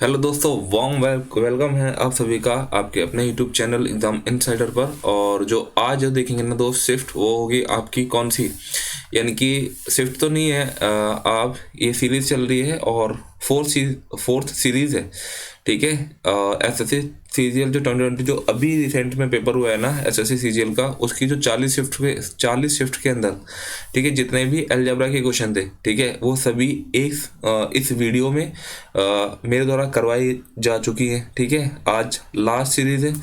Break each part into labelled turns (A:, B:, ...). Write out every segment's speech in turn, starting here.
A: Hello दोस्तों, warm welcome है आप सभी का आपके अपने यूट्यूब चैनल एग्जाम इनसाइडर पर। और जो आज जो देखेंगे ना दोस्त, शिफ्ट वो होगी आपकी कौन सी, यानी कि शिफ्ट तो नहीं है, आप ये सीरीज़ चल रही है और फोर्थ सीरीज़ है। ठीक है, एसएससी सीजीएल जो 2020 जो अभी रिसेंट में पेपर हुआ है ना एसएससी सीजीएल का, उसकी जो 40 शिफ्ट के अंदर, ठीक है, जितने भी अलजेब्रा के क्वेश्चन थे, ठीक है, वो सभी इस वीडियो में मेरे द्वारा करवाई जा चुकी हैं। ठीक है, आज लास्ट सीरीज है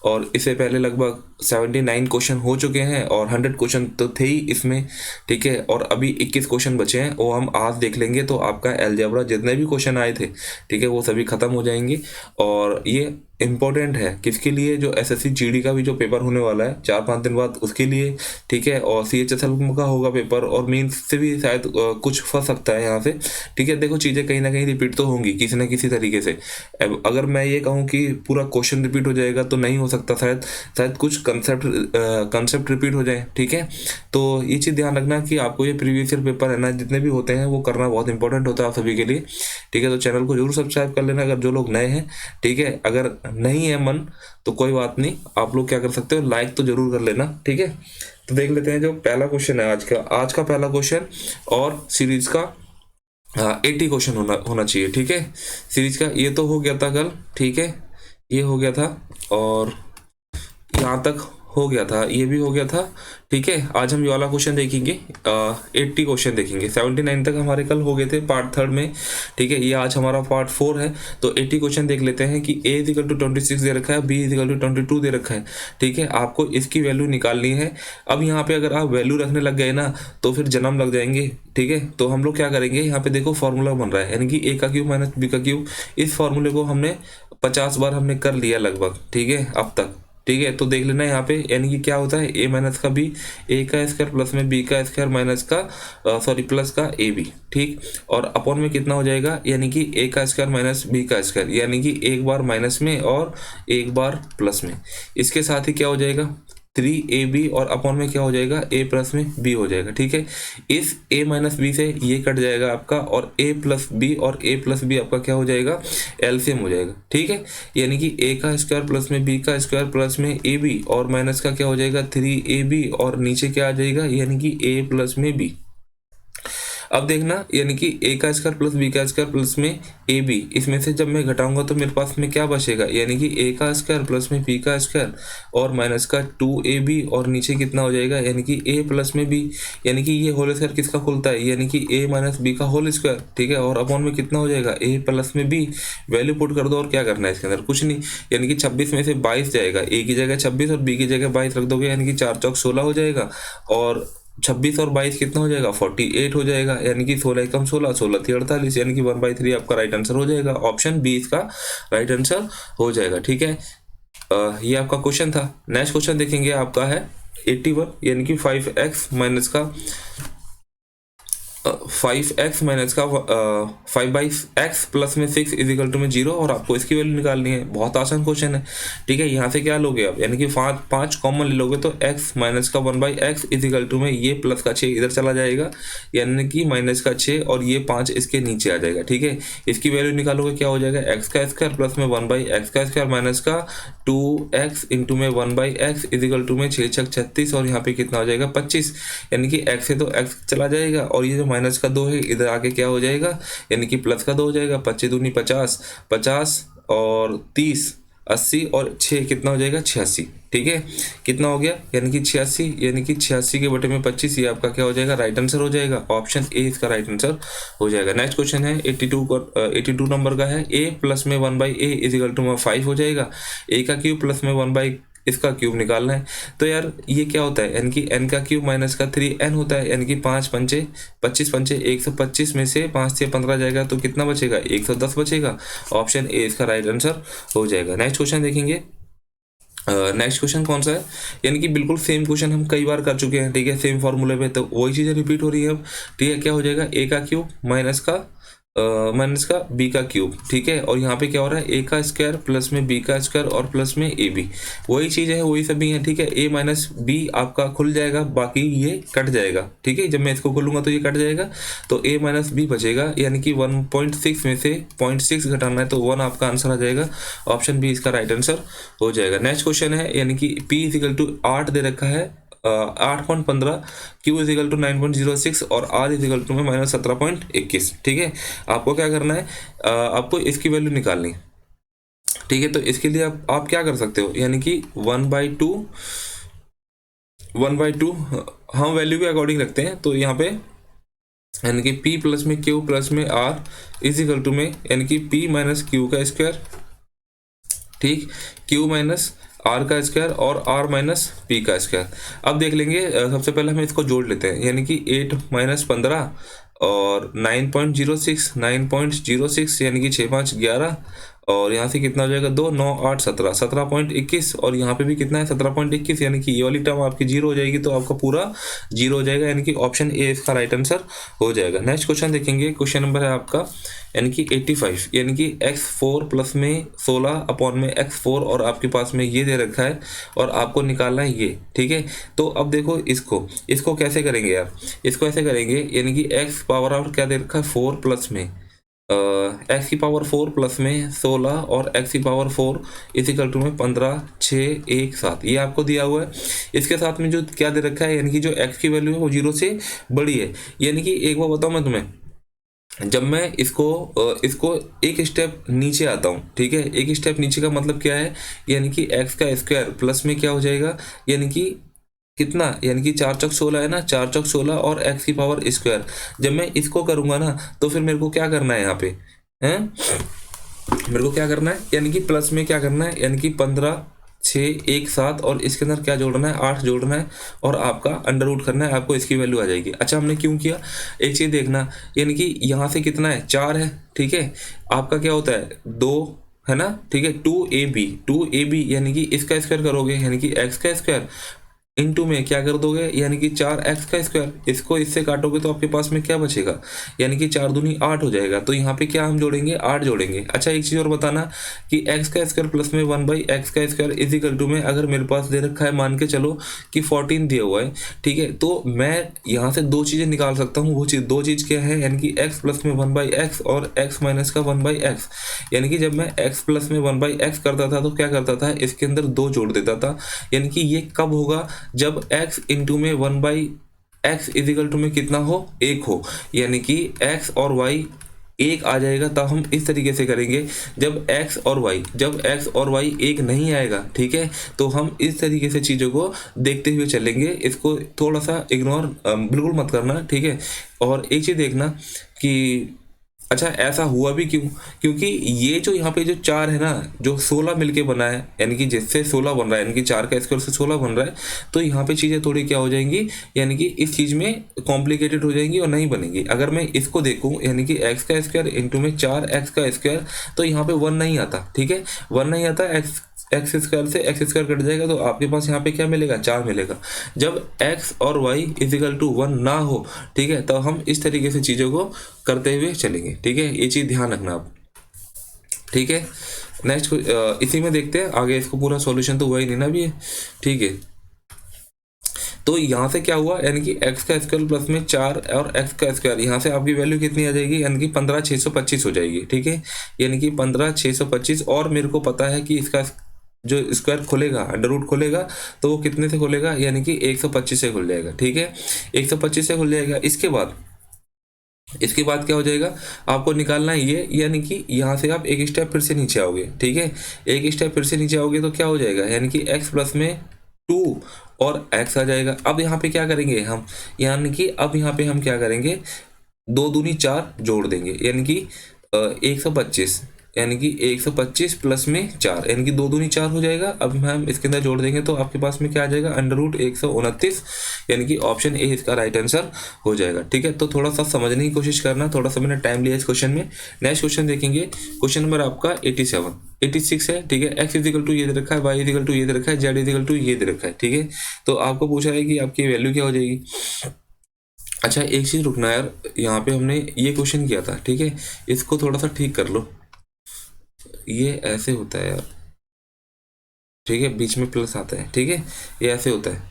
A: और इससे पहले लगभग 79 क्वेश्चन हो चुके हैं और 100 क्वेश्चन तो थे ही इसमें। ठीक है, और अभी 21 क्वेश्चन बचे हैं, वो हम आज देख लेंगे तो आपका अलजेब्रा जितने भी क्वेश्चन आए थे, ठीक है, वो सभी खत्म हो जाएंगे। और ये इम्पोर्टेंट है किसके लिए, जो एसएससी जीडी का भी जो पेपर होने वाला है 4-5 दिन बाद, उसके लिए। ठीक है, और सीएचएसएल का होगा पेपर और मेंस से भी शायद कुछ फंस सकता है यहाँ से। ठीक है, देखो चीज़ें कहीं ना कहीं रिपीट तो होंगी किसी ना किसी तरीके से। अब अगर मैं ये कहूँ कि पूरा क्वेश्चन रिपीट हो जाएगा तो नहीं हो सकता, शायद कुछ कंसेप्ट रिपीट हो जाए। ठीक है, तो ये चीज़ ध्यान रखना कि आपको ये प्रीवियस ईयर पेपर है ना, जितने भी होते हैं वो करना बहुत इंपॉर्टेंट होता है आप सभी के लिए। ठीक है, तो चैनल को जरूर सब्सक्राइब कर लेना अगर जो लोग नए हैं। ठीक है, अगर नहीं है मन तो कोई बात नहीं, आप लोग क्या कर सकते हो, लाइक तो जरूर कर लेना। ठीक है, तो देख लेते हैं जो पहला क्वेश्चन है आज का पहला क्वेश्चन, और सीरीज का 80 क्वेश्चन होना चाहिए। ठीक है, सीरीज का ये तो हो गया था कल। ठीक है, ये हो गया था और यहाँ तक हो गया था, ये भी हो गया था। ठीक है, आज हम ये वाला क्वेश्चन देखेंगे, 80 क्वेश्चन देखेंगे। 79 तक हमारे कल हो गए थे पार्ट 3 में। ठीक है, ये आज हमारा पार्ट 4 है। तो 80 क्वेश्चन देख लेते हैं कि a इक्वल टू 26 दे रखा है, b इक्वल टू 22 दे रखा है। ठीक है, आपको इसकी वैल्यू निकालनी है। अब यहाँ पे अगर आप वैल्यू रखने लग गए ना तो फिर जन्म लग जाएंगे। ठीक है, तो हम लोग क्या करेंगे, यहाँ पे देखो फॉर्मूला बन रहा है, यानी कि a का क्यूब माइनस b का क्यूब। इस फॉर्मूले को हमने 50 बार हमने कर लिया लगभग। ठीक है, अब तक। ठीक है, तो देख लेना यहाँ पे, यानी कि क्या होता है, a माइनस का b, a का स्क्वायर प्लस में b का स्क्वायर माइनस का प्लस का ए बी। ठीक, और अपॉन में कितना हो जाएगा, यानी कि a का स्क्वायर माइनस b का स्क्वायर, यानी कि एक बार माइनस में और एक बार प्लस में। इसके साथ ही क्या हो जाएगा 3ab, और अपॉन में क्या हो जाएगा a प्लस में b हो जाएगा। ठीक है, इस a माइनस बी से ये कट जाएगा आपका, और a प्लस बी और a प्लस बी आपका क्या हो जाएगा, एलसीएम हो जाएगा। ठीक है, यानी कि a का स्क्वायर प्लस में b का स्क्वायर प्लस में ab और माइनस का क्या हो जाएगा 3ab, और नीचे क्या आ जाएगा, यानी कि a प्लस में b। अब देखना, यानी कि a का स्क्वायर प्लस b का स्क्वायर प्लस में ab, इसमें से जब मैं घटाऊंगा तो मेरे पास में क्या बचेगा, यानी कि a का स्क्वायर प्लस में b का स्क्वायर और माइनस का 2ab, और नीचे कितना हो जाएगा, यानी कि a प्लस में b, यानी कि ये होल स्क्वायर किसका खुलता है, यानी कि a माइनस b का होल स्क्वायर। ठीक है, और अपॉन में कितना हो जाएगा a प्लस में b। वैल्यू पुट कर दो, और क्या करना है इसके अंदर, कुछ नहीं, यानी कि 26 में से 22 जाएगा, a की जगह 26 और b की जगह 22 रख दोगे, यानी कि 4 चौक 16 हो जाएगा, और 26 और 22 कितना हो जाएगा 48 हो जाएगा, यानी कि 16 कम 16 16 थी 48, यानी कि 1/3 आपका राइट आंसर हो जाएगा। ऑप्शन बी इसका राइट आंसर हो जाएगा। ठीक है, ये आपका क्वेश्चन था। नेक्स्ट क्वेश्चन देखेंगे, आपका है 81, यानी कि 5x माइनस का 5x माइनस का 5/x प्लस में 6 इजिकल टू में 0, और आपको इसकी वैल्यू निकालनी है। बहुत आसान क्वेश्चन है। ठीक है, यहाँ से क्या लोगे आप, यानी कि 5 कॉमन ले लोगे तो x माइनस का 1/x इजिकल टू में ये प्लस का 6 इधर चला जाएगा, यानी कि माइनस का 6 और ये 5 इसके नीचे आ जाएगा। ठीक है, इसकी वैल्यू निकालोगे क्या हो जाएगा, x का स्क्वायर प्लस में 1/x का स्क्वायर माइनस का 2x इंटू में 1/x इजिकल टू में 6 6 36, और यहाँ पे कितना हो जाएगा 25, यानी कि x से तो x चला जाएगा, और ये जो माइनस का 2 है इधर आके क्या हो जाएगा, यानी कि प्लस का 2 हो जाएगा। 25 दूनी 50, 50 और 30 80, और 6 कितना हो जाएगा 86। ठीक है, कितना हो गया, यानी कि 86, यानी कि 86 के बटे में 25, ये आपका क्या हो जाएगा, राइट आंसर हो जाएगा। ऑप्शन ए इसका राइट आंसर हो जाएगा। नेक्स्ट क्वेश्चन है 82 नंबर का है, a प्लस में 1/a इजिकल टू में 5 हो जाएगा। a का क्यूब प्लस में 1 इसका क्यूब निकालना है। तो यार ये क्या होता है, यानी कि n का क्यूब माइनस का 3n होता है, यानी कि 5 पंचे 25 पंचे 125 में से 5 से 15 जाएगा तो कितना बचेगा, 110 बचेगा। ऑप्शन ए इसका राइट आंसर हो जाएगा। नेक्स्ट क्वेश्चन देखेंगे। नेक्स्ट क्वेश्चन कौन सा है, यानी कि बिल्कुल सेम क्वेश्चन हम कई बार कर चुके हैं। ठीक है, सेम फॉर्मूले पे, तो वही चीज़ें रिपीट हो रही है अब। ठीक है, क्या हो जाएगा, a का क्यूब माइनस का माइनस का बी का क्यूब, ठीक है। और यहाँ पे क्या हो रहा है, ए का स्क्वायर प्लस में बी का स्क्वायर और प्लस में ए बी, वही चीज़ है, वही सभी है, ठीक है। ए माइनस बी आपका खुल जाएगा, बाकी ये कट जाएगा, ठीक है। जब मैं इसको खोलूंगा तो ये कट जाएगा, तो ए माइनस बी बचेगा, यानी कि 1.6 में से 0.6 घटाना है तो 1 आपका आंसर आ जाएगा। ऑप्शन बी इसका राइट आंसर हो जाएगा। नेक्स्ट क्वेश्चन है, यानी कि पी इजिकल टू 8 दे रखा है, 8.15, क्यू इजिकल टू 9.06 और आर इजिकल टू में -17.21, ठीक है। आपको क्या करना है, आपको इसकी वैल्यू निकालनी, ठीक है। तो इसके लिए आप क्या कर सकते हो, यानी कि 1/2 हम वैल्यू के अकॉर्डिंग रखते हैं, तो यहाँ पे यानी कि p प्लस में q प्लस में r इजिकल टू में यानी कि p माइनस क्यू का स्क्वायर, ठीक, q माइनस r का स्क्वायर और r माइनस p का स्क्वायर। अब देख लेंगे, सबसे पहले हम इसको जोड़ लेते हैं, यानी कि 8 माइनस 15 और 9.06 यानी कि 6 5 11, और यहाँ से कितना हो जाएगा 2 9 8 17 17.21, और यहाँ पे भी कितना है 17.21, यानी कि ये वाली टर्म आपकी जीरो हो जाएगी, तो आपका पूरा जीरो हो जाएगा, यानी कि ऑप्शन ए इसका राइट आंसर हो जाएगा। नेक्स्ट क्वेश्चन देखेंगे, क्वेश्चन नंबर है आपका यानी कि 85, यानी कि x4 प्लस में 16 अपॉन में x4, और आपके पास में ये दे रखा है और आपको निकालना है ये, ठीक है। तो अब देखो इसको कैसे करेंगे यार, इसको ऐसे करेंगे, यानी कि x पावर आउट क्या दे रखा है 4 प्लस में एक्स की पावर 4 प्लस में 16 और एक्स की पावर 4 इजिकल टू में 15 6 1 7, ये आपको दिया हुआ है। इसके साथ में जो क्या दे रखा है, यानी कि जो एक्स की वैल्यू है वो 0 से बड़ी है, यानी कि एक बार बताऊँ मैं तुम्हें, जब मैं इसको एक स्टेप नीचे आता हूँ, ठीक है, एक स्टेप नीचे का मतलब क्या है, यानी कि एक्स का स्क्वायर प्लस में क्या हो जाएगा, यानी कि कितना, यानी कि 4 चौक 16 है ना, 4 चौक 16 और एक्स की पावर स्क्वायर। जब मैं इसको करूंगा ना, तो फिर मेरे को क्या करना है यहाँ पे, हैं, मेरे को क्या करना है, यानी कि प्लस में क्या करना है, यानी कि 15 6 1 7 और इसके अंदर क्या जोड़ना है 8 जोड़ना है, और आपका अंडर रूट करना है, आपको इसकी वैल्यू आ जाएगी। अच्छा हमने क्यों किया, एक चीज़ देखना, यानी कि यहाँ से कितना है 4 है, ठीक है, आपका क्या होता है 2 है ना, ठीक है, 2ab यानी कि इसका स्क्वायर करोगे, यानी कि एक्स का स्क्वायर इनटू में क्या कर दोगे, यानी कि 4x का स्क्वायर, इसको इससे काटोगे तो आपके पास में क्या बचेगा, यानी कि 4 दूनी 8 हो जाएगा। तो यहाँ पे क्या हम जोड़ेंगे 8 जोड़ेंगे। अच्छा एक चीज़ और बताना कि x का स्क्वायर प्लस में 1/x का स्क्वायर इजिकल टू में, अगर मेरे पास दे रखा है मान के चलो कि 14 दिया हुआ है, ठीक है, तो मैं यहाँ से दो चीज़ें निकाल सकता हूँ, वो चीज़ दो चीज़ क्या है, यानी कि x प्लस में 1/x और x माइनस का 1/x। यानी कि जब मैं x प्लस में 1/x करता था तो क्या करता था, इसके अंदर 2 जोड़ देता था, यानी कि ये कब होगा, जब x इंटू में 1/x इजिकल टू में कितना हो 1 हो, यानी कि x और y 1 आ जाएगा, तब हम इस तरीके से करेंगे। जब x और y 1 नहीं आएगा, ठीक है, तो हम इस तरीके से चीज़ों को देखते हुए चलेंगे, इसको थोड़ा सा इग्नोर बिल्कुल मत करना, ठीक है। और एक चीज़ देखना कि अच्छा ऐसा हुआ भी क्यों, क्योंकि ये जो यहाँ पे जो 4 है ना, जो 16 मिलके बना है, यानी कि जिससे 16 बन रहा है, यानी कि 4 का स्क्वायर से 16 बन रहा है, तो यहाँ पे चीज़ें थोड़ी क्या हो जाएंगी, यानी कि इस चीज़ में कॉम्प्लिकेटेड हो जाएंगी और नहीं बनेगी। अगर मैं इसको देखूँ, यानी कि एक्स का स्क्वायर इंटू में 4x का स्क्वायर, तो यहाँ पे 1 नहीं आता, ठीक है, 1 नहीं आता, एक्स स्क्वायर से एक्स स्क्वायर कट जाएगा, तो आपके पास यहाँ पे क्या मिलेगा 4 मिलेगा। जब x और y इजिकल टू 1 ना हो, ठीक है, तो हम इस तरीके से चीज़ों को करते हुए चलेंगे, ठीक है, ये चीज़ ध्यान रखना आप, ठीक है। नेक्स्ट इसी में देखते हैं आगे, इसको पूरा सॉल्यूशन तो हुआ ही नहीं ना अभी, ठीक है। तो यहाँ से क्या हुआ, यानी कि x का स्क्वायर प्लस में 4 और x का स्क्वायर, यहाँ से आपकी वैल्यू कितनी आ जाएगी, यानी कि 15,625 हो जाएगी, ठीक है, यानी कि 15,625। और मेरे को पता है कि इसका जो स्क्वायर खुलेगा, अंडर रूट खुलेगा, तो वो कितने से खुलेगा, यानी कि 125 से खुल जाएगा, ठीक है, 125 से खुल जाएगा। इसके बाद क्या हो जाएगा, आपको निकालना है ये, यानी कि यहाँ से आप एक स्टेप फिर से नीचे आओगे, ठीक है, एक स्टेप फिर से नीचे आओगे तो क्या हो जाएगा, यानी कि x प्लस में 2 और x आ जाएगा। अब यहाँ पे क्या करेंगे हम, यानी कि अब यहाँ पे हम क्या करेंगे, 2 दूनी 4 जोड़ देंगे, यानी कि 125, यानी कि 125 प्लस में 4, यानी कि 2 दूनी 4 हो जाएगा। अब हम इसके अंदर जोड़ देंगे तो आपके पास में क्या आ जाएगा, अंडर रूट 129, यानी कि ऑप्शन ए इसका राइट आंसर हो जाएगा, ठीक है। तो थोड़ा सा समझने की कोशिश करना, थोड़ा सा मैंने टाइम लिया इस क्वेश्चन में। नेक्स्ट क्वेश्चन देखेंगे, क्वेश्चन नंबर आपका 86 है, ठीक है, एक्स इजिकल टू ये दे रखा है, वाई इजिकल टू ये दे रखा है, जेड इजिकल टू ये दे रखा है, ठीक है। तो आपको पूछा है कि आपकी वैल्यू क्या हो जाएगी, अच्छा एक चीज़ रुकना यार, यहाँ पे हमने ये क्वेश्चन किया था, ठीक है, इसको थोड़ा सा ठीक कर लो। ये ऐसे होता है यार, ठीक है, बीच में प्लस आता है, ठीक है, ये ऐसे होता है,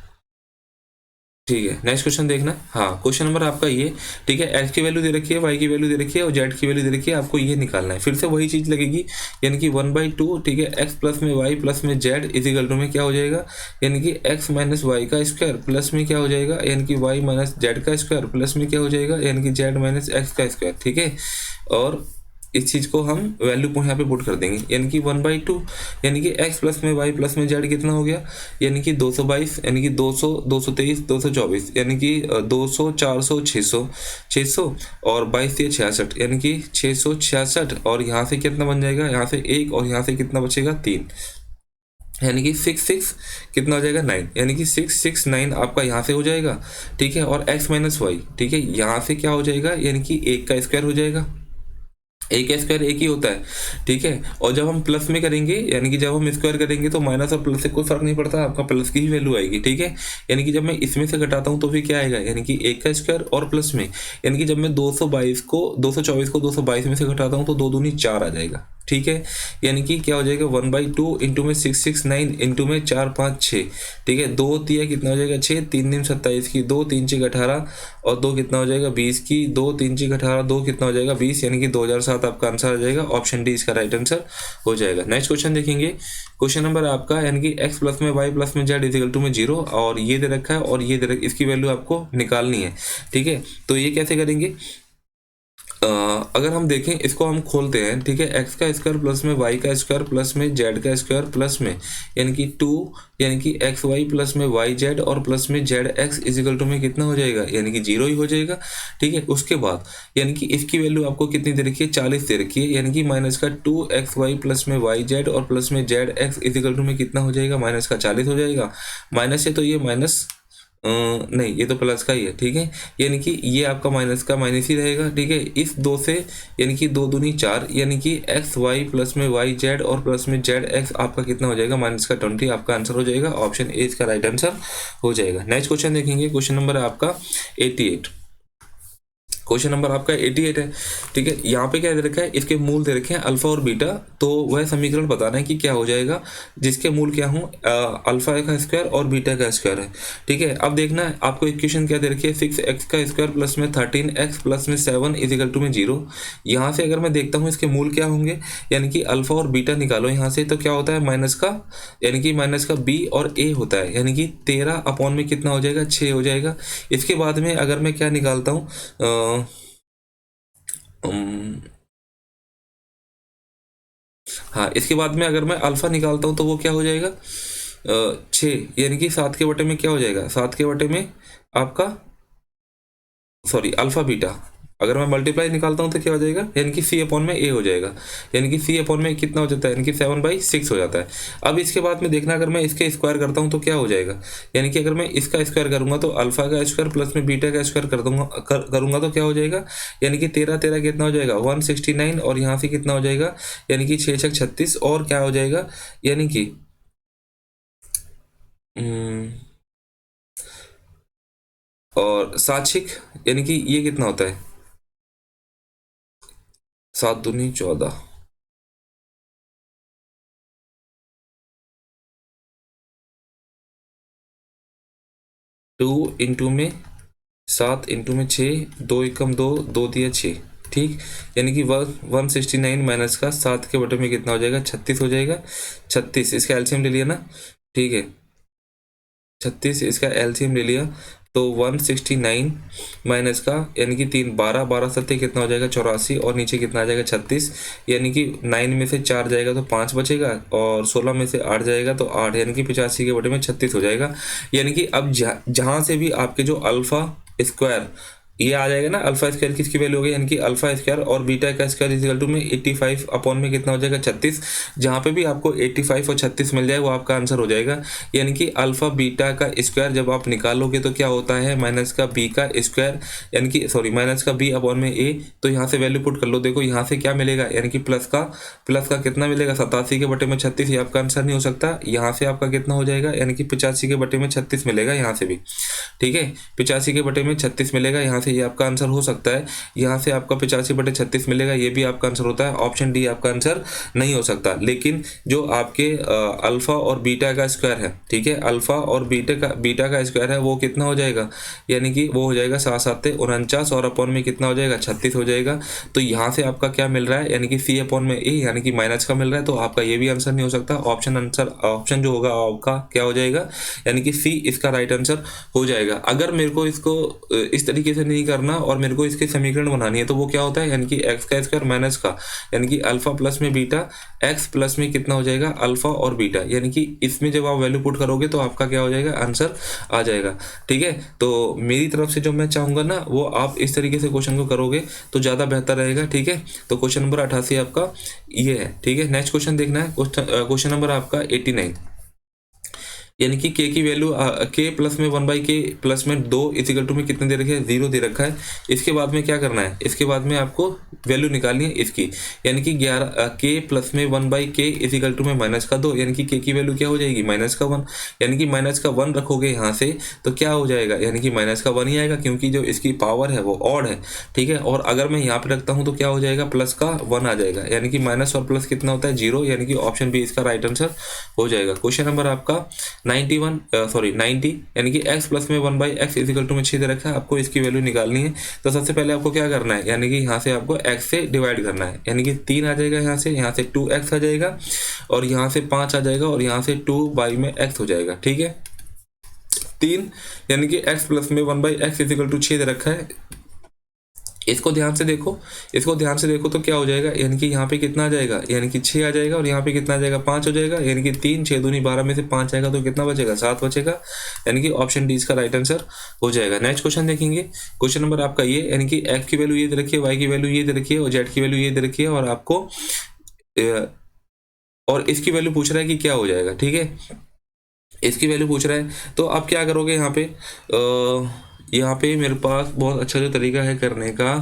A: ठीक है। नेक्स्ट क्वेश्चन देखना, हाँ क्वेश्चन नंबर आपका ये, ठीक है, एक्स की वैल्यू दे रखी है, वाई की वैल्यू दे रखी है और जेड की वैल्यू दे रखी है, आपको ये निकालना है। फिर से वही चीज लगेगी, यानी कि 1/2, ठीक है, एक्स प्लस में वाई प्लस में जेड इजिकल टू में क्या हो जाएगा, यानी कि एक्स माइनस वाई का स्क्वायर प्लस में क्या हो जाएगा, यानी कि वाई माइनस जेड का स्क्वायर प्लस में क्या हो जाएगा, यानी कि जेड माइनस एक्स का स्क्वायर, ठीक है। और इस चीज को हम वैल्यू को यहाँ पे पुट कर देंगे, यानी कि 1/2, यानी कि x प्लस में y प्लस में z कितना हो गया, यानी कि 222, यानी कि 200, 223, 224, यानी कि 200, 400, 600, 600 और 22 या 66, यानी कि 666। और यहाँ से कितना बन जाएगा, यहाँ से 1 और यहाँ से कितना बचेगा 3, यानी कि 6 कितना हो जाएगा 9, यानी कि 669 आपका यहाँ से हो जाएगा, ठीक है। और x माइनस वाई, ठीक है, यहाँ से क्या हो जाएगा, यानी कि 1 का स्क्वायर हो जाएगा, एक का स्क्वायर एक ही होता है, ठीक है। और जब हम प्लस में करेंगे, यानी कि जब हम स्क्वायर करेंगे तो माइनस और प्लस से कोई फर्क नहीं पड़ता, आपका प्लस की ही वैल्यू आएगी, ठीक है। यानी कि जब मैं इसमें से घटाता हूँ तो फिर क्या आएगा, यानी कि एक का स्क्वायर और प्लस में, यानी कि जब मैं 224 को 222 में से घटाता हूँ तो 2 दूनी 4 आ जाएगा, ठीक है। यानी कि क्या हो जाएगा 1/2 इंटू में 669 इंटू में 4 5 6, ठीक है। 2 तिया कितना हो जाएगा 6, 3 दिन 27 की, 2 3 6 18 और 2 कितना हो जाएगा 20 की, 2 3 6 18, 2 कितना हो जाएगा 20, यानी कि 2007 आपका आंसर आ जाएगा। ऑप्शन डी इसका राइट आंसर हो जाएगा। नेक्स्ट क्वेश्चन देखेंगे, क्वेश्चन नंबर आपका, यानी कि x प्लस में y प्लस में z इजिकल टू में 0, और ये दे रखा है और ये दे रखा, इसकी वैल्यू आपको निकालनी है, ठीक है। तो ये कैसे करेंगे, अगर हम देखें इसको हम खोलते हैं, ठीक है, एक्स का स्क्वायर प्लस में वाई का स्क्वायर प्लस में जेड का स्क्वायर प्लस में, यानी कि 2, यानी कि एक्स वाई प्लस में वाई जेड और प्लस में जेड एक्स इजिकल टू में कितना हो जाएगा, यानी कि 0 ही हो जाएगा, ठीक है। उसके बाद यानी कि इसकी वैल्यू आपको कितनी दे रखी है, 40 दे रखी है, यानी कि माइनस का 2xy प्लस में वाई जेड और प्लस में जेड एक्स इजिकल टू में कितना हो जाएगा, माइनस का 40 हो जाएगा। माइनस है तो ये माइनस नहीं, ये तो प्लस का ही है, ठीक है। यानी कि ये आपका माइनस का माइनस ही रहेगा, ठीक है। इस 2 से, यानी कि 2 दूनी 4, यानी कि एक्स वाई प्लस में वाई जेड और प्लस में जेड एक्स आपका कितना हो जाएगा, माइनस का 20 आपका आंसर हो जाएगा। ऑप्शन ए इसका राइट आंसर हो जाएगा। नेक्स्ट क्वेश्चन देखेंगे, क्वेश्चन नंबर है आपका 88, क्वेश्चन नंबर आपका 88 है, ठीक है। यहाँ पे क्या दे रखा है, इसके मूल दे रखे हैं अल्फा और बीटा, तो वह समीकरण बताना है कि क्या हो जाएगा जिसके मूल क्या हो, अल्फा का स्क्वायर और बीटा का स्क्वायर है, ठीक है। अब देखना है आपको इक्वेशन क्या दे रखी है, 6x का स्क्वायर प्लस में 13x प्लस में 7 इजिकल टू में 0। यहाँ से अगर मैं देखता हूँ इसके मूल क्या होंगे, यानी कि अल्फा और बीटा निकालो यहाँ से, तो क्या होता है माइनस का, यानी कि माइनस का b और a होता है, यानी कि 13 अपॉन में कितना हो जाएगा 6 हो जाएगा। इसके बाद में अगर मैं क्या निकालता हूँ, हाँ, इसके बाद में अगर मैं अल्फा निकालता हूँ तो वो क्या हो जाएगा 6, यानी कि 7 के बटे में क्या हो जाएगा, 7 के बटे में आपका, सॉरी अल्फा बीटा, अगर मैं मल्टीप्लाई निकालता हूँ तो क्या हो जाएगा, यानी कि c अपॉन में a हो जाएगा, यानी कि c अपॉन में कितना हो जाता है, यानी कि 7/6 हो जाता है। अब इसके बाद में देखना, अगर मैं इसके स्क्वायर करता हूँ तो क्या हो जाएगा, यानी कि अगर मैं इसका स्क्वायर करूंगा तो अल्फा का स्क्वायर प्लस में बीटा का स्क्वायर करूंगा तो क्या हो जाएगा, यानी कि 13 13 कितना हो जाएगा 169, और यहाँ से कितना हो जाएगा, यानी कि 6 6 36, और क्या हो जाएगा, यानी कि और 7 6, यानी कि ये कितना होता है 7 दूनी 14, 2 इंटू में 7 इंटू में 6, 2 एकम 2, 2 दिया 6, ठीक। यानी कि 169 माइनस का 7 के बटे में कितना हो जाएगा 36 हो जाएगा। 36 इसका एलसीएम ले लिया ना, ठीक है, 36 इसका एलसीएम ले लिया तो 169 माइनस का, यानी कि 3 12 12 सत्ते कितना हो जाएगा 84, और नीचे कितना आ जाएगा 36, यानी कि 9 में से 4 जाएगा तो 5 बचेगा, और 16 में से 8 जाएगा तो 8, यानी कि 85 के बटे में 36 हो जाएगा। यानी कि अब जहाँ से भी आपके जो अल्फा स्क्वायर ये आ जाएगा ना अल्फा स्क्वायर किसकी वैल्यू होगी, यानी कि अल्फा स्क्वायर और बीटा का स्क्वायर इक्वल टू में 85 अपॉन में कितना हो जाएगा 36। जहाँ पे भी आपको 85 और 36 मिल जाए वो आपका आंसर हो जाएगा। यानी कि अल्फा बीटा का स्क्वायर जब आप निकालोगे तो क्या होता है माइनस का बी का स्क्वायर, यानी कि सॉरी माइनस का बी अपॉन में ए। तो यहाँ से वैल्यू पुट कर लो, देखो यहाँ से क्या मिलेगा, यानी कि प्लस का कितना मिलेगा 87 के बटे में 36। ये आपका आंसर नहीं हो सकता। यहाँ से आपका कितना हो जाएगा, यानी कि 85 के बटे में 36 मिलेगा यहाँ से भी, ठीक है 85 के बटे में 36 मिलेगा यहाँ से, ये आपका आंसर हो सकता है। यहाँ से आपका 85 बटे 36 मिलेगा, ये भी आपका आंसर होता है। ऑप्शन डी आपका आंसर नहीं हो सकता। लेकिन जो आपके अल्फा और बीटा का स्क्वायर है, ठीक है अल्फा और बीटा का स्क्वायर है वो कितना हो जाएगा, यानी कि वो हो जाएगा 7×7 = 49 और अपॉन में कितना हो जाएगा 36 हो जाएगा। तो यहाँ से आपका क्या मिल रहा है, यानी कि सी अपॉन में ए, यानी कि माइनस का मिल रहा है। तो आपका ये भी आंसर नहीं हो सकता। ऑप्शन जो होगा आपका क्या हो जाएगा, यानी कि सी इसका राइट आंसर हो जाएगा। अगर मेरे को इसको इस तरीके से नहीं करना और मेरे को इसके समीकरण बनानी है तो वो क्या होता है, यानी कि एक्स का स्क्वायर माइनस का, यानी कि अल्फा प्लस में बीटा, एक्स प्लस में कितना हो जाएगा अल्फा और बीटा, यानी कि इसमें जब आप वैल्यू पुट करोगे तो आपका क्या हो जाएगा आंसर आ जाएगा, ठीक है। तो मेरी तरफ से जो मैं चाहूंगा ना वो आप इस तरीके से क्वेश्चन को करोगे तो ज़्यादा बेहतर रहेगा, ठीक है। तो क्वेश्चन नंबर 88 आपका ये है, ठीक है। नेक्स्ट क्वेश्चन देखना है, क्वेश्चन नंबर आपका 89, यानी कि के की वैल्यू के प्लस में 1/k प्लस में 2 इक्वल टू में कितने दे रखे हैं 0 दे रखा है। इसके बाद में क्या करना है, इसके बाद में आपको वैल्यू निकालनी है इसकी, यानी कि 11 के प्लस में 1/k इक्वल टू में माइनस का 2, यानी कि के की वैल्यू क्या हो जाएगी माइनस का 1, यानी कि माइनस का 1 रखोगे यहाँ से तो क्या हो जाएगा, यानी कि माइनस का 1 ही आएगा क्योंकि जो इसकी पावर है वो ऑड है, ठीक है। और अगर मैं यहाँ पे रखता हूँ तो क्या हो जाएगा प्लस का 1 आ जाएगा, यानी कि माइनस और प्लस कितना होता है 0, यानी कि ऑप्शन बी इसका राइट आंसर हो जाएगा। क्वेश्चन नंबर आपका 90, यानी कि x प्लस में 1/x इक्वल टू में 6 दे रखा है, आपको इसकी वैल्यू निकालनी है। तो सबसे पहले आपको क्या करना है, यानी कि यहाँ से आपको x से डिवाइड करना है, यानी कि 3 आ जाएगा यहाँ से 2x आ जाएगा और यहाँ से 5 आ जाएगा और यहाँ से 2 में x हो जाएगा, ठीक है 3, यानी कि x प्लस में 1/x इक्वल टू 6 दे रखा है। इसको ध्यान से देखो तो क्या हो जाएगा, यानी कि यहाँ पे कितना आ जाएगा, यानी कि 6 आ जाएगा और यहाँ पे कितना आ जाएगा 5 हो जाएगा, यानी कि 3 6 दूनी 12 में से 5 आएगा तो कितना बचेगा 7 बचेगा, यानी कि ऑप्शन डी इसका राइट आंसर हो जाएगा। नेक्स्ट क्वेश्चन देखेंगे, क्वेश्चन नंबर आपका ये, यानी कि एक्स की वैल्यू ये दे रखी है, वाई की वैल्यू ये दे रखी है और जेड की वैल्यू ये दे रखी है और आपको और इसकी वैल्यू पूछ रहा है कि क्या हो जाएगा, ठीक है इसकी वैल्यू पूछ रहा है। तो आप क्या करोगे यहाँ पे मेरे पास बहुत अच्छा जो तरीका है करने का,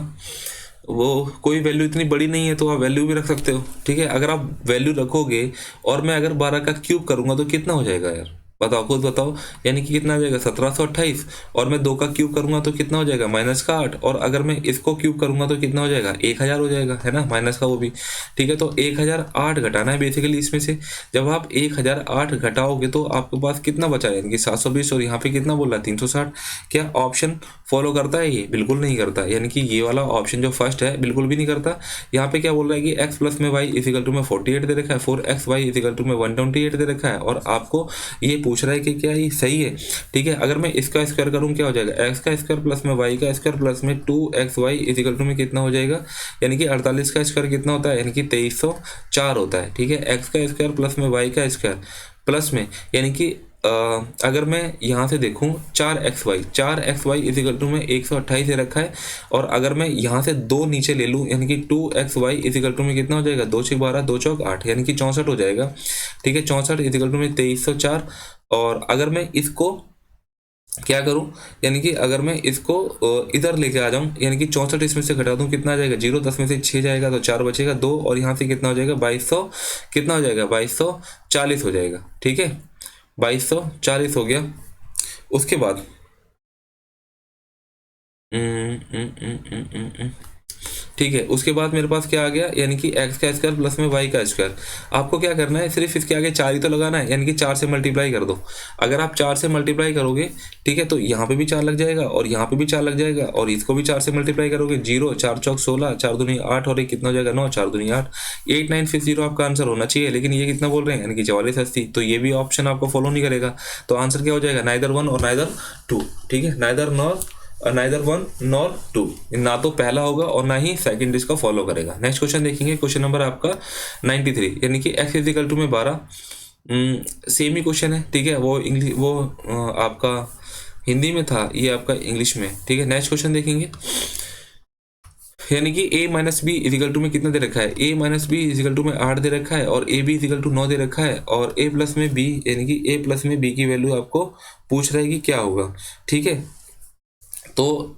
A: वो कोई वैल्यू इतनी बड़ी नहीं है तो आप वैल्यू भी रख सकते हो, ठीक है। अगर आप वैल्यू रखोगे और मैं अगर 12 का क्यूब करूंगा तो कितना हो जाएगा यार, बताओ खुद बताओ, यानी कि कितना आ जाएगा 1728 और मैं 2 का क्यूब करूंगा तो कितना हो जाएगा माइनस का 8 और अगर मैं इसको क्यूब करूंगा तो कितना हो जाएगा 1000 हो जाएगा, है ना माइनस का वो भी, ठीक है। तो 1008 घटाना है बेसिकली इसमें से। जब आप 1008 घटाओगे तो आपके पास कितना बचा, यानी कि 720 और यहाँ पे कितना बोल रहा है 360। क्या ऑप्शन फॉलो करता है ये, बिल्कुल नहीं करता, यानी कि ये वाला ऑप्शन जो फर्स्ट है बिल्कुल भी नहीं करता। यहाँ पे क्या बोल रहा है कि x प्लस में y इक्वल टू में 48 दे रखा है, 4xy इक्वल टू में 128 दे रखा है और आपको ये पूछ रहा है कि क्या ये सही है, ठीक है। अगर मैं इसका स्क्वायर करूँ क्या हो जाएगा, x का स्क्वायर प्लस में y का स्क्वायर प्लस में 2xy इक्वल टू में कितना हो जाएगा, यानी कि 48 का स्क्वायर कितना होता है, यानी कि 2304 होता है, ठीक है। x का स्क्वायर प्लस में y का स्क्वायर प्लस में, यानी कि अगर मैं यहाँ से देखूँ 4xy इक्वल टू में 128 दे रखा है और अगर मैं यहाँ से 2 नीचे ले लूँ, यानी कि 2xy इक्वल टू में कितना हो जाएगा 2 6 12 2 चौक 8, यानी कि 64 हो जाएगा, ठीक है 64 इक्वल टू में 2304। और अगर मैं इसको क्या करूं, यानी कि अगर मैं इसको इधर लेके आ जाऊं, यानी कि 64 इसमें से घटा दूं कितना आ जाएगा 0, 10 में से 6 जाएगा तो 4 बचेगा 2 और यहाँ से कितना हो जाएगा 2200, कितना हो जाएगा 2240 हो जाएगा, ठीक है 2240 हो गया। उसके बाद ठीक है, उसके बाद मेरे पास क्या आ गया, यानी कि x का स्क्वायर प्लस में y का स्क्वायर। आपको क्या करना है, सिर्फ इसके आगे 4 ही तो लगाना है, यानी कि 4 से मल्टीप्लाई कर दो। अगर आप 4 से मल्टीप्लाई करोगे, ठीक है, तो यहाँ पे भी 4 लग जाएगा और यहाँ पे भी 4 लग जाएगा और इसको भी 4 से मल्टीप्लाई करोगे 0 4 चौक 16 4 दूनी 8 और ये कितना हो जाएगा 9 4 दूनी 8 8950 आपका आंसर होना चाहिए। लेकिन ये कितना बोल रहे हैं, यानी कि 4480, तो ये भी ऑप्शन आपको फॉलो नहीं करेगा। तो आंसर क्या हो जाएगा, नाइदर 1 और नाइदर 2, ठीक है, नाइदर 1 नॉर 2, ना तो पहला होगा और ना ही सेकंड इसका फॉलो करेगा। नेक्स्ट क्वेश्चन देखेंगे, क्वेश्चन नंबर आपका 93, यानी कि x इक्वल टू में 12, सेम ही क्वेश्चन है, ठीक है। वो आपका हिंदी में था, ये आपका इंग्लिश में। ठीक है, नेक्स्ट क्वेश्चन देखेंगे। यानी कि a minus B equal to में कितना दे रखा है, a minus B equal to में 8 दे रखा है, और ए बी इजिकल टू 9 दे रखा है, और a प्लस में b यानी कि a प्लस में b की वैल्यू आपको पूछ रहा है कि क्या होगा। ठीक है, तो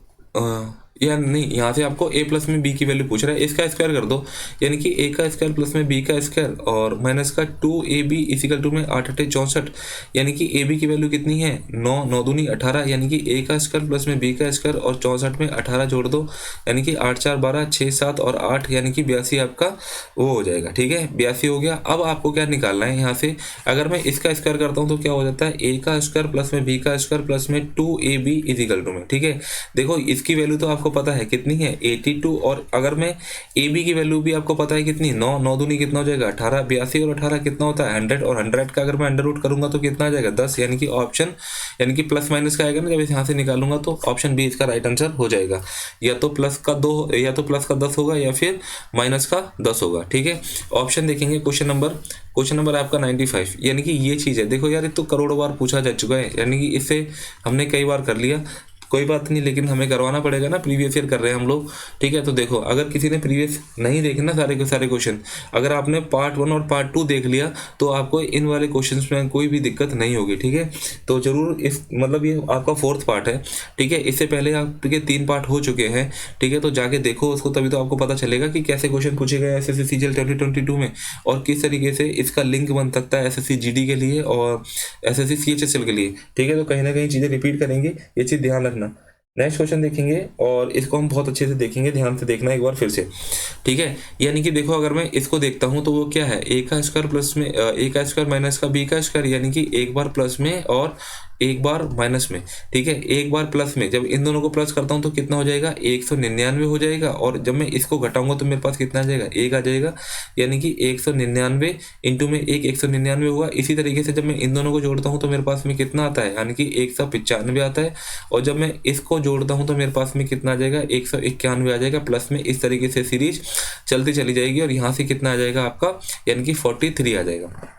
A: या नहीं, यहाँ से आपको a प्लस में b की वैल्यू पूछ रहा है, इसका स्क्वायर कर दो, यानी कि a का स्क्वायर प्लस में b का स्क्वायर और माइनस का 2ab इजिकल टू में 8 8 64, यानी कि ab की वैल्यू कितनी है 9, 9 दूनी 18, यानी कि a का स्क्वायर प्लस में b का स्क्वायर और 64 में 18 जोड़ दो, यानी कि 8 4 12 6 7 और 8, यानी कि 82 आपका वो हो जाएगा। ठीक है, 82 हो गया। अब आपको क्या निकालना है यहाँ से, अगर मैं इसका स्क्वायर करता हूँ तो क्या हो जाता है, a का स्क्वायर प्लस में b का स्क्वायर प्लस में 2ab इजिकल टू में। ठीक है, देखो इसकी वैल्यू तो आपको पता है कितनी है 82, और अगर मैं ए बी की वैल्यू भी आपको पता है कितनी 9, 9 दूनी कितना हो जाएगा 18, 82 और 18 कितना होता है 100, और 100 का अगर मैं अंडर रूट करूंगा तो कितना आ जाएगा 10, यानी कि ऑप्शन, यानी कि प्लस माइनस का आएगा ना, जब इस यहाँ से निकालूंगा तो ऑप्शन बी इसका राइट आंसर हो जाएगा। या तो प्लस का 2, या तो प्लस का 10 होगा या फिर माइनस का 10 होगा। ठीक है, ऑप्शन देखेंगे क्वेश्चन नंबर आपका 95, यानी कि ये चीज़ है। देखो यार, ये तो करोड़ों बार पूछा जा चुका है, यानी कि इससे हमने कई बार कर लिया, कोई बात नहीं, लेकिन हमें करवाना पड़ेगा ना, प्रीवियस ईयर कर रहे हैं हम लोग। ठीक है, तो देखो अगर किसी ने प्रीवियस नहीं देखे ना सारे के सारे क्वेश्चन, अगर आपने पार्ट 1 और पार्ट 2 देख लिया तो आपको इन वाले क्वेश्चंस में कोई भी दिक्कत नहीं होगी। ठीक है, तो जरूर इस मतलब ये आपका 4th पार्ट है। ठीक है, इससे पहले आपके 3 पार्ट हो चुके हैं। ठीक है, तो जाके देखो उसको, तभी तो आपको पता चलेगा कि कैसे क्वेश्चन पूछे गए एसएससी सीजीएल 2022 में, और किस तरीके से इसका लिंक बन सकता है एसएससी जीडी के लिए और एसएससी सीएचएसएल के लिए। ठीक है, तो कहीं ना कहीं चीज़ें रिपीट करेंगे, ये चीज़ ध्यान रखना। नेक्स्ट क्वेश्चन देखेंगे और इसको हम बहुत अच्छे से देखेंगे, ध्यान से देखना एक बार फिर से। ठीक है, यानी कि देखो अगर मैं इसको देखता हूं तो वो क्या है, a का स्क्वायर प्लस में a का स्क्वायर माइनस का b का स्क्वायर, यानी कि एक बार प्लस में और एक बार माइनस में। ठीक है, एक बार प्लस में, जब इन दोनों को प्लस करता हूं तो कितना हो जाएगा 199 हो जाएगा, और जब मैं इसको घटाऊंगा तो मेरे पास कितना आ जाएगा 1 आ जाएगा, यानी कि 199 इंटू में 199 होगा। इसी तरीके से जब मैं इन दोनों को जोड़ता हूं तो मेरे पास में कितना आता है, यानी कि 195 आता है, और जब मैं इसको जोड़ता हूं तो मेरे पास में कितना आ जाएगा 191 आ जाएगा प्लस में। इस तरीके से सीरीज चलती चली जाएगी, और यहाँ से कितना आ जाएगा आपका, यानी कि 43 आ जाएगा।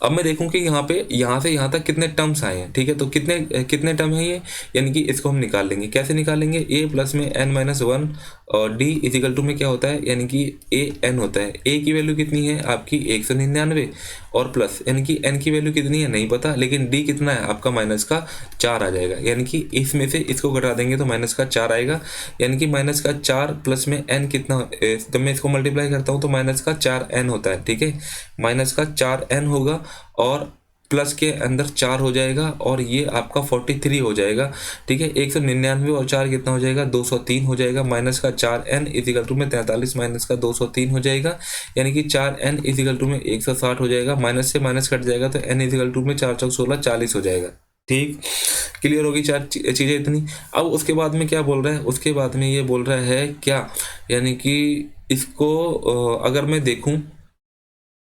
A: अब मैं देखूं कि यहाँ पे यहाँ से यहाँ तक कितने टर्म्स आए हैं। ठीक है, तो कितने कितने टर्म है ये, यानी कि इसको हम निकाल लेंगे। कैसे निकालेंगे, a प्लस में n माइनस 1 और d इजिकल टू में क्या होता है, यानी कि a n होता है। a की वैल्यू कितनी है आपकी 199, और प्लस यानी कि n की वैल्यू कितनी है नहीं पता, लेकिन d कितना है आपका माइनस का 4 आ जाएगा, यानी कि इसमें से इसको घटा देंगे तो माइनस का 4 आएगा, यानी कि माइनस का 4 प्लस में n कितना, जब मैं इसको मल्टीप्लाई करता हूँ तो माइनस का 4n होता है। ठीक है, माइनस का 4n होगा और प्लस के अंदर 4 हो जाएगा, और ये आपका 43 हो जाएगा। ठीक है, 199 और 4 कितना हो जाएगा 203 हो जाएगा, माइनस का 4n इजिकल टू में 43 माइनस का 203 हो जाएगा, यानी कि 4n इजिकल टू में 160 हो जाएगा, माइनस से माइनस कट जाएगा तो n इजिकल टू में 4 4 16 40 हो जाएगा। ठीक, क्लियर होगी चार चीज़ें इतनी। अब उसके बाद में क्या बोल रहा है, उसके बाद में ये बोल रहा है क्या, यानी कि इसको अगर मैं देखूं,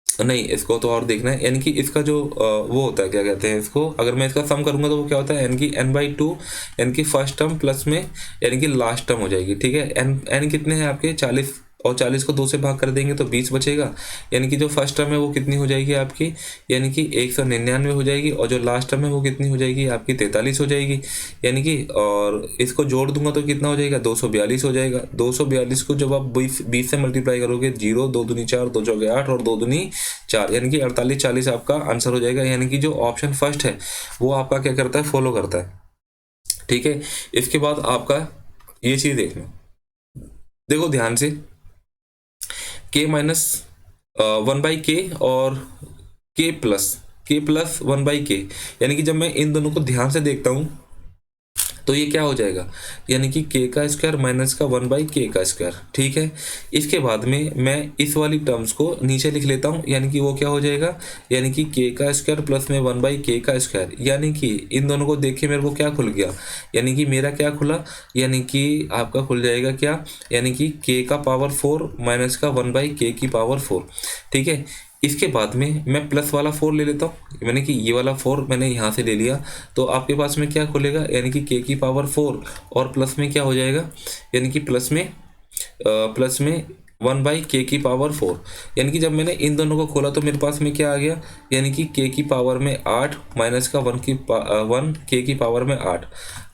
A: नहीं इसको तो और देखना है, यानी कि इसका जो वो होता है क्या कहते हैं इसको, अगर मैं इसका सम करूंगा तो वो क्या होता है यानी कि n/2, यानी कि फर्स्ट टर्म प्लस में यानी कि लास्ट टर्म हो जाएगी। ठीक है, n कितने हैं आपके 40, और 40 को 2 से भाग कर देंगे तो 20 बचेगा, यानी कि जो फर्स्ट टर्म है वो कितनी हो जाएगी आपकी, यानी कि 199 हो जाएगी, और जो लास्ट टर्म है वो कितनी हो जाएगी आपकी 43 हो जाएगी, यानी कि, और इसको जोड़ दूंगा तो कितना हो जाएगा 242 हो जाएगा। 242 को जब आप 20 से मल्टीप्लाई करोगे, 0 2 दूनी 4 2 चौके 8 और 2 दूनी 4, यानी कि 48 40 आपका आंसर हो जाएगा, यानी कि जो ऑप्शन फर्स्ट है वो आपका क्या करता है फॉलो करता है। ठीक है, इसके बाद आपका ये चीज देखना, देखो ध्यान से, k माइनस 1/k और k प्लस 1/k, यानी कि जब मैं इन दोनों को ध्यान से देखता हूं तो ये क्या हो जाएगा, यानी कि k का स्क्वायर माइनस का 1/k का स्क्वायर। ठीक है, इसके बाद में मैं इस वाली टर्म्स को नीचे लिख लेता हूँ, यानी कि वो क्या हो जाएगा, यानी कि k का स्क्वायर प्लस में 1/k का स्क्वायर, यानी कि इन दोनों को देख के मेरे को क्या खुल गया, यानी कि मेरा क्या खुला, यानी कि आपका खुल जाएगा क्या, यानी कि k का पावर 4 माइनस का 1/k की पावर 4। ठीक है, इसके बाद में मैं प्लस वाला 4 ले लेता हूँ, मैंने कि ये वाला 4 मैंने यहाँ से ले लिया, तो आपके पास में क्या खुलेगा, यानी कि k की पावर 4 और प्लस में क्या हो जाएगा, यानी कि प्लस में 1/k⁴। यानी कि जब मैंने इन दोनों को खोला तो मेरे पास में क्या आ गया, यानी कि k⁴8 माइनस का 1 k⁴8।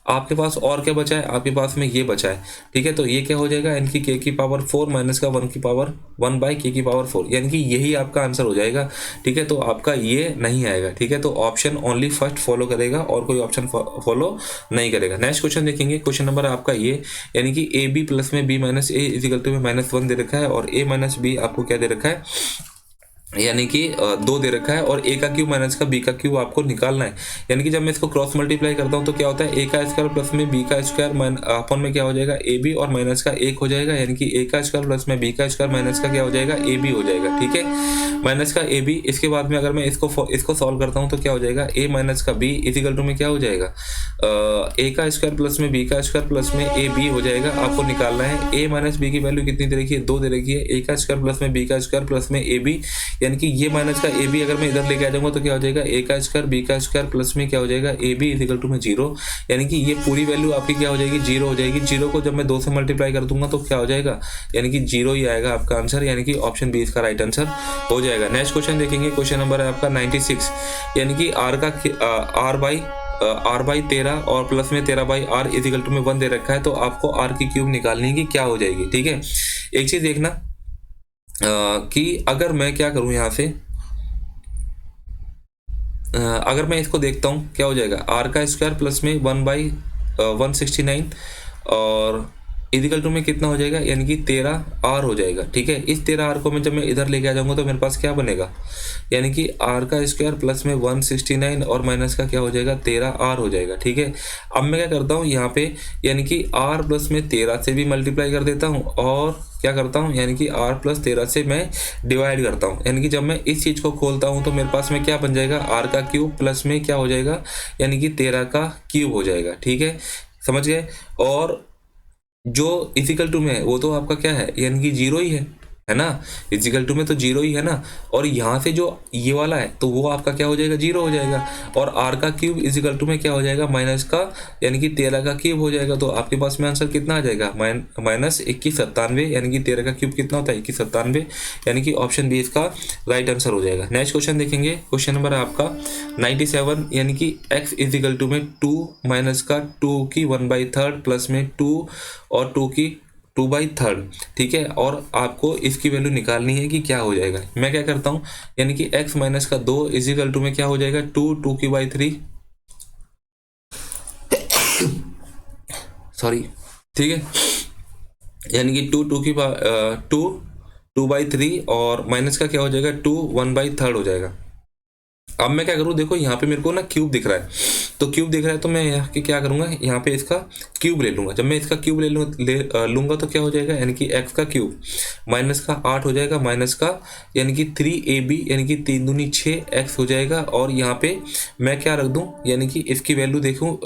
A: आपके पास और क्या बचा है, आपके पास में ये बचा है। ठीक है, तो ये क्या हो जाएगा, यानी कि k⁴ माइनस का 1/k⁴, यानी कि यही आपका आंसर हो जाएगा। ठीक है, तो आपका ये नहीं आएगा। ठीक है, तो ऑप्शन ओनली फर्स्ट फॉलो करेगा और कोई ऑप्शन फॉलो नहीं करेगा। नेक्स्ट क्वेश्चन देखेंगे, क्वेश्चन नंबर आपका ये, यानी कि ए बी प्लस में B minus A equal to में -1 दे रखा है और ए माइनस बी आपको क्या दे रखा है, यानी कि 2 दे रखा है और a का क्यूब माइनस का b का क्यूब आपको निकालना है। यानी कि जब मैं इसको क्रॉस मल्टीप्लाई करता हूँ तो क्या होता है, a का स्क्वायर प्लस में b का स्क्वायर अपन में क्या हो जाएगा, ab और माइनस का 1 हो जाएगा, यानी कि a का स्क्वायर प्लस में b का स्क्वायर माइनस का क्या हो जाएगा, ab हो जाएगा। ठीक है, माइनस का ab। इसके बाद में अगर मैं इसको सॉल्व करता हूँ तो क्या हो जाएगा, a माइनस का b इजिकल टू में क्या हो जाएगा, a का स्क्वायर प्लस में b का स्क्वायर प्लस में ab हो जाएगा। आपको निकालना है a माइनस b की वैल्यू कितनी दे रखी है, 2 दे रखी है, a का स्क्वायर प्लस में b का स्क्वायर प्लस में ab, यानी कि ये माइनस का ए बी अगर मैं इधर लेके आ जाऊंगा तो क्या हो जाएगा, ए का स्क्वायर बी का स्क्वायर प्लस में क्या हो जाएगा, ए बी इजिकल टू में 0। यानी कि ये पूरी वैल्यू आपकी क्या हो जाएगी, 0 हो जाएगी। 0 को जब मैं 2 से मल्टीप्लाई कर दूंगा तो क्या हो जाएगा, यानी कि 0 ही आएगा आपका आंसर, यानी कि ऑप्शन बी इसका राइट आंसर हो जाएगा। नेक्स्ट क्वेश्चन देखेंगे, क्वेश्चन नंबर है आपका 96, यानी कि r/13 और प्लस में 13/r इजिकल टू में 1 दे रखा है। तो आपको r की क्यूब निकालनी है कि क्या हो जाएगी। ठीक है, एक चीज देखना कि अगर मैं क्या करूं यहाँ से, अगर मैं इसको देखता हूँ क्या हो जाएगा, r का स्क्वायर प्लस में 1/169 और इजिकल टू में कितना हो जाएगा, यानी कि 13r हो जाएगा। ठीक है, इस 13r को मैं जब मैं इधर लेके आ जाऊंगा तो मेरे पास क्या बनेगा, यानी कि r का स्क्वायर प्लस में 169 और माइनस का क्या हो जाएगा, 13r हो जाएगा। ठीक है, अब मैं क्या करता हूँ यहाँ पे, यानी कि r प्लस में 13 से भी मल्टीप्लाई कर देता हूँ और क्या करता हूँ, यानी कि r प्लस 13 से मैं डिवाइड करता हूँ। यानी कि जब मैं इस चीज़ को खोलता हूँ तो मेरे पास में क्या बन जाएगा, r का क्यूब प्लस में क्या हो जाएगा, यानी कि 13 का क्यूब हो जाएगा। ठीक है, समझ गए। और जो इजिकल टू में है वो तो आपका क्या है, यानी कि 0 ही है ना, इजिकल टू में तो 0 ही है ना। और यहाँ से जो ये वाला है तो वो आपका क्या हो जाएगा, 0 हो जाएगा। और r का क्यूब इजिकल टू में क्या हो जाएगा, माइनस का, यानी कि 13 का क्यूब हो जाएगा। तो आपके पास में आंसर कितना आ जाएगा, -2197, यानी कि 13 का क्यूब कितना होता है, 2197, यानी कि ऑप्शन बी इसका राइट आंसर हो जाएगा। नेक्स्ट क्वेश्चन देखेंगे, क्वेश्चन नंबर है आपका 97, यानी कि x इजिकल टू में 2 माइनस का 2 की 1/3 प्लस में 2 और 2 की 2/3। ठीक है, और आपको इसकी वैल्यू निकालनी है कि क्या हो जाएगा। मैं क्या करता हूँ, यानी कि x माइनस का 2 इजिकल टू में क्या हो जाएगा, 2 की बाई 3, सॉरी। ठीक है, यानी कि 2/3 और माइनस का क्या हो जाएगा, 2 1/3 हो जाएगा। अब मैं क्या करूँ, देखो यहाँ पे मेरे को ना क्यूब दिख रहा है, तो क्यूब दिख रहा है तो मैं यहाँ के क्या करूँगा, यहाँ पे इसका क्यूब ले लूँगा। जब मैं इसका क्यूब लूँगा तो क्या हो जाएगा, यानी कि x का क्यूब माइनस का 8 हो जाएगा, माइनस का यानी कि 3ab, यानी कि 3 दूनी 6x हो जाएगा। और यहाँ पे मैं क्या रख दूँ, यानी कि इसकी वैल्यू देखूँ,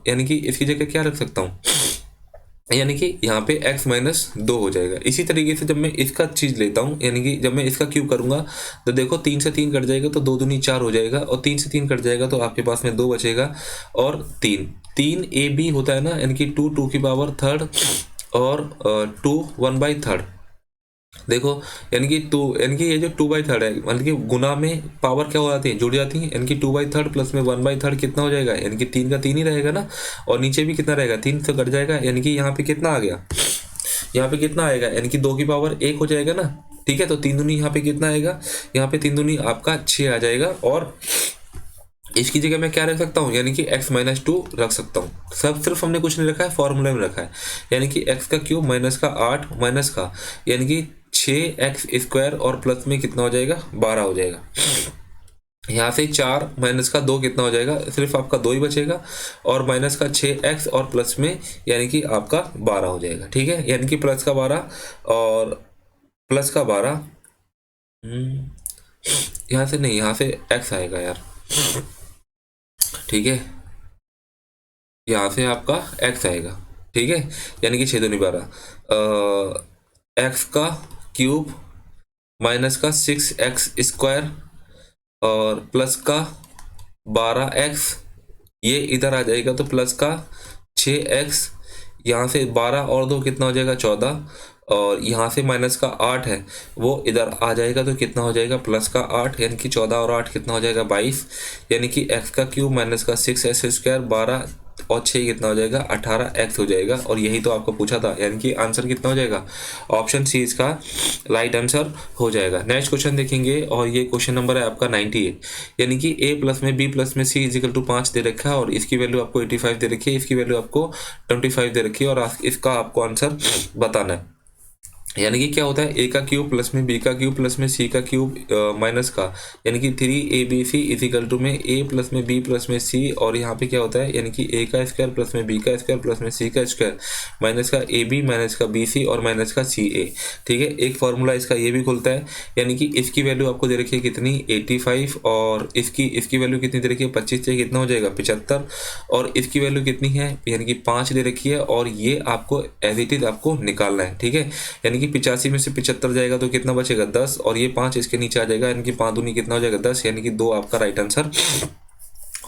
A: यानी कि इसकी जगह क्या रख सकता हूँ, यानी कि यहाँ पे x -2 हो जाएगा। इसी तरीके से जब मैं इसका चीज़ लेता हूँ, यानी कि जब मैं इसका क्यूब करूँगा तो देखो 3 से 3 कट जाएगा तो 2 दूनी 4 हो जाएगा, और 3 से 3 कट जाएगा तो आपके पास में 2 बचेगा और 3 ab होता है ना, यानी कि 2 की पावर 3 और 2 1/3। देखो, यानी कि 2, यानी कि ये जो 2/3 है, मतलब कि गुना में पावर क्या हो जाती है, जुड़ जाती है, यानी कि 2/3 प्लस में 1/3 कितना हो जाएगा, यानी कि 3 का 3 ही रहेगा ना, और नीचे भी कितना रहेगा, 3 से कट जाएगा, यानी कि यहाँ पे कितना आ गया, यहाँ पे कितना आएगा, यानी कि 2 की पावर 1 हो जाएगा ना। ठीक है, तो 3 दूनी यहाँ पे कितना आएगा, यहाँ पे 3 दूनी आपका 6 आ जाएगा। और इसकी जगह मैं क्या रख सकता हूँ, यानी कि x -2 रख सकता हूँ। सब सिर्फ हमने कुछ नहीं रखा है, फॉर्मूला में रखा है, यानी कि x का क्यूब माइनस का 8 माइनस का, यानी कि 6x² और प्लस में कितना हो जाएगा, 12 हो जाएगा। यहाँ से 4 माइनस का 2 कितना हो जाएगा, सिर्फ आपका 2 ही बचेगा, और माइनस का 6x और प्लस में यानी कि आपका 12 हो जाएगा। ठीक है, यानी कि प्लस का 12 और प्लस का 12, यहाँ से नहीं, यहाँ से x आएगा यार। ठीक है, यहाँ से आपका x आएगा। ठीक है, यानी कि 6 दूनी 12, x का क्यूब माइनस का 6x² और प्लस का 12x, ये इधर आ जाएगा तो प्लस का 6x, यहाँ से 12 और 2 कितना हो जाएगा, 14, और यहाँ से माइनस का 8 है वो इधर आ जाएगा, तो कितना हो जाएगा प्लस का 8, यानी कि 14 और 8 कितना हो जाएगा 22, यानी कि एक्स का क्यूब माइनस का 6x² 12 और 6 कितना हो जाएगा 18x हो जाएगा। और यही तो आपको पूछा था, यानी कि आंसर कितना हो जाएगा, ऑप्शन सी इसका राइट आंसर हो जाएगा। नेक्स्ट क्वेश्चन देखेंगे और ये क्वेश्चन नंबर है आपका 98, यानी कि a प्लस में b प्लस में c इजिकल टू 5 दे रखा है और इसकी वैल्यू आपको 85 दे रखी है, इसकी वैल्यू आपको 25 दे रखी है और इसका आपको आंसर बताना है। यानी कि क्या होता है a का क्यूब प्लस में b का क्यूब प्लस में c का क्यूब माइनस का, यानी कि 3abc इजिकल टू में a प्लस में b प्लस में c, और यहाँ पे क्या होता है यानी कि a का स्क्वायर प्लस में b का स्क्वायर प्लस में c का स्क्वायर माइनस का ab माइनस का bc और माइनस का ca। ठीक है, एक फॉर्मूला इसका ये भी खुलता है, यानी कि इसकी वैल्यू आपको दे रखी है कितनी 85 और इसकी वैल्यू कितनी दे रखी है 25 से कितना हो जाएगा 75, और इसकी वैल्यू कितनी है यानी कि 5 दे रखी है और ये आपको एज इट इज आपको निकालना है। ठीक है, यानी कि 85 में से 75 जाएगा तो कितना बचेगा 10 और ये 5 इसके नीचे आ जाएगा, यानी कि 5 दूनी कितना हो जाएगा 10, यानी कि 2 आपका राइट आंसर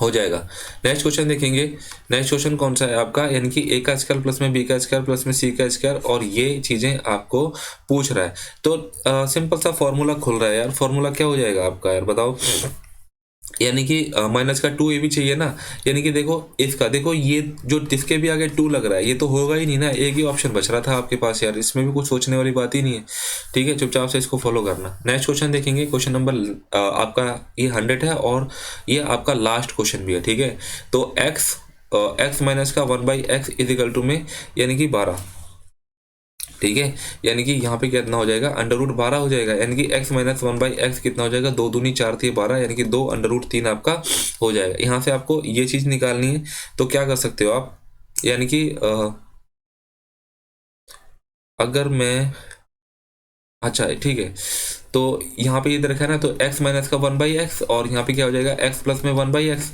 A: हो जाएगा। नेक्स्ट क्वेश्चन देखेंगे। नेक्स्ट क्वेश्चन कौन सा है आपका, यानी कि a का स्क्वायर प्लस में b का स्क्वायर प्लस में c का स्क्वायर, और ये चीजें आपको पूछ रहा है। तो सिंपल सा फॉर्मूला खुल रहा है यार, फॉर्मूला क्या हो जाएगा आपका यार बताओ, यानी कि माइनस का 2ab चाहिए ना, यानी कि देखो इसका देखो ये जो जिसके भी आगे 2 लग रहा है ये तो होगा ही नहीं ना, एक ही ऑप्शन बच रहा था आपके पास यार, इसमें भी कुछ सोचने वाली बात ही नहीं है। ठीक है, चुपचाप से इसको फॉलो करना। नेक्स्ट क्वेश्चन देखेंगे, क्वेश्चन नंबर आपका ये 100 है और ये आपका लास्ट क्वेश्चन भी है। ठीक है, तो x माइनस का 1/x इजिकल टू में यानी कि 12। ठीक है, यानी कि यहाँ पे कितना हो जाएगा √12 हो जाएगा, यानी कि x माइनस 1/x कितना हो जाएगा 2 दूनी 4 थी 12, यानी कि 2 √3 आपका हो जाएगा। यहाँ से आपको ये चीज निकालनी है, तो क्या कर सकते हो आप, यानी कि अगर मैं अच्छा ठीक है, तो यहाँ पे ये दे रखा है ना, तो x माइनस का 1/x और यहाँ पे क्या हो जाएगा x प्लस में 1/x,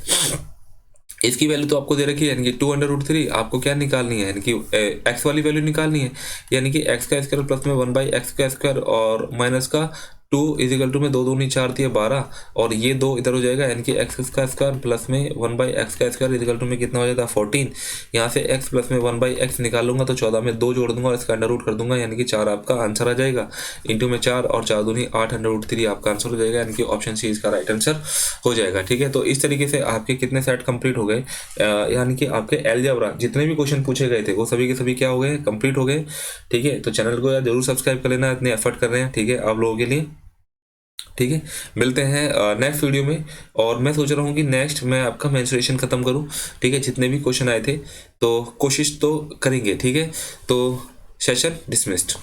A: इसकी वैल्यू तो आपको दे रखी है, यानी कि 2√3 आपको क्या निकालनी है, यानी कि x वाली वैल्यू निकालनी है, यानी कि x का स्क्वायर प्लस में 1/x का स्क्वायर और माइनस का 2 इजिकल टू में 2 दूनी 4 थी 12 और ये 2 इधर हो जाएगा, यानी कि x का स्क्वायर प्लस में 1/x का स्क्वायर इजिकल टू में कितना हो जाता है 14। यहाँ से x प्लस में 1/x निकालूंगा तो 14 में 2 जोड़ दूंगा और इसका अंडर रूट कर दूंगा, यानी कि 4 आपका आंसर आ जाएगा, इंटू में 4 और 4 दूनी 8 √3 आपका आंसर हो जाएगा, यानी कि ऑप्शन सी इसका राइट आंसर हो जाएगा। ठीक है, तो इस तरीके से आपके कितने सेट कंप्लीट हो गए, यानी कि आपके अलजेब्रा जितने भी क्वेश्चन पूछे गए थे वो सभी के सभी क्या हो गए कंप्लीट हो गए। ठीक है, तो चैनल को यार जरूर सब्सक्राइब कर लेना, इतने एफर्ट कर रहे हैं। ठीक है, आप लोगों के लिए। ठीक है, मिलते हैं नेक्स्ट वीडियो में, और मैं सोच रहा हूँ कि नेक्स्ट मैं आपका मेंसुरेशन खत्म करूँ। ठीक है, जितने भी क्वेश्चन आए थे तो कोशिश तो करेंगे। ठीक है, तो सेशन डिसमिस्ड।